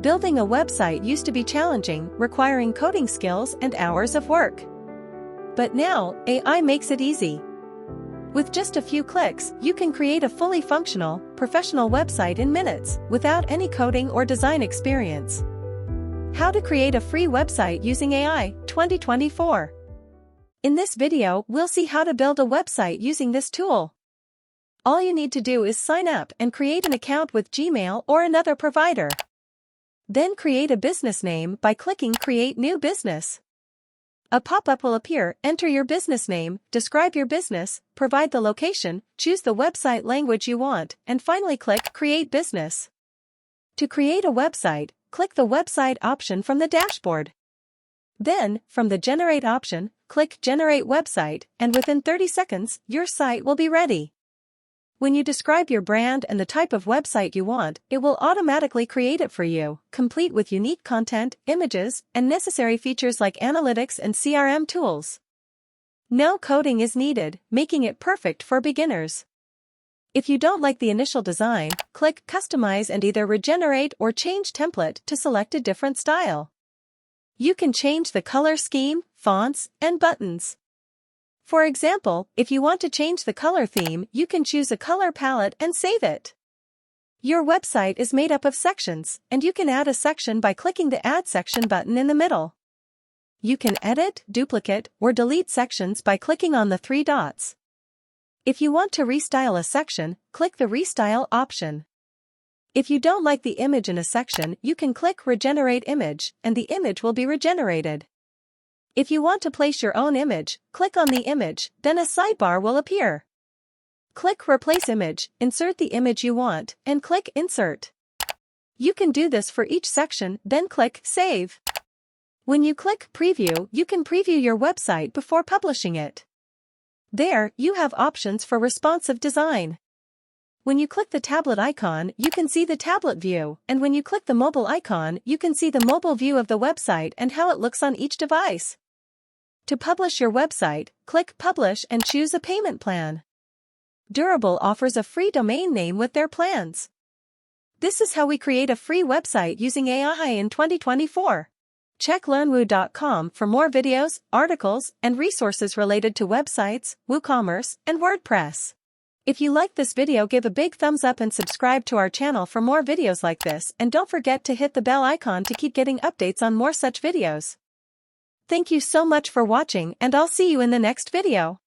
Building a website used to be challenging, requiring coding skills and hours of work. But now, AI makes it easy. With just a few clicks, you can create a fully functional, professional website in minutes, without any coding or design experience. How to create a free website using AI, 2024. In this video, we'll see how to build a website using this tool. All you need to do is sign up and create an account with Gmail or another provider. Then create a business name by clicking Create New Business. A pop-up will appear. Enter your business name, describe your business, provide the location, choose the website language you want, and finally click Create Business. To create a website, click the Website option from the dashboard. Then, from the Generate option, click Generate Website, and within 30 seconds, your site will be ready. When you describe your brand and the type of website you want, it will automatically create it for you, complete with unique content, images, and necessary features like analytics and CRM tools. No coding is needed, making it perfect for beginners. If you don't like the initial design, click Customize and either regenerate or change template to select a different style. You can change the color scheme, fonts, and buttons. For example, if you want to change the color theme, you can choose a color palette and save it. Your website is made up of sections, and you can add a section by clicking the Add Section button in the middle. You can edit, duplicate, or delete sections by clicking on the three dots. If you want to restyle a section, click the Restyle option. If you don't like the image in a section, you can click Regenerate Image, and the image will be regenerated. If you want to place your own image, click on the image, then a sidebar will appear. Click Replace Image, insert the image you want, and click Insert. You can do this for each section, then click Save. When you click Preview, you can preview your website before publishing it. There, you have options for responsive design. When you click the tablet icon, you can see the tablet view, and when you click the mobile icon, you can see the mobile view of the website and how it looks on each device. To publish your website, click Publish and choose a payment plan. Durable offers a free domain name with their plans. This is how we create a free website using AI in 2024. Check learnwoo.com for more videos, articles, and resources related to websites, WooCommerce, and WordPress. If you like this video, give a big thumbs up and subscribe to our channel for more videos like this, and don't forget to hit the bell icon to keep getting updates on more such videos. Thank you so much for watching, and I'll see you in the next video.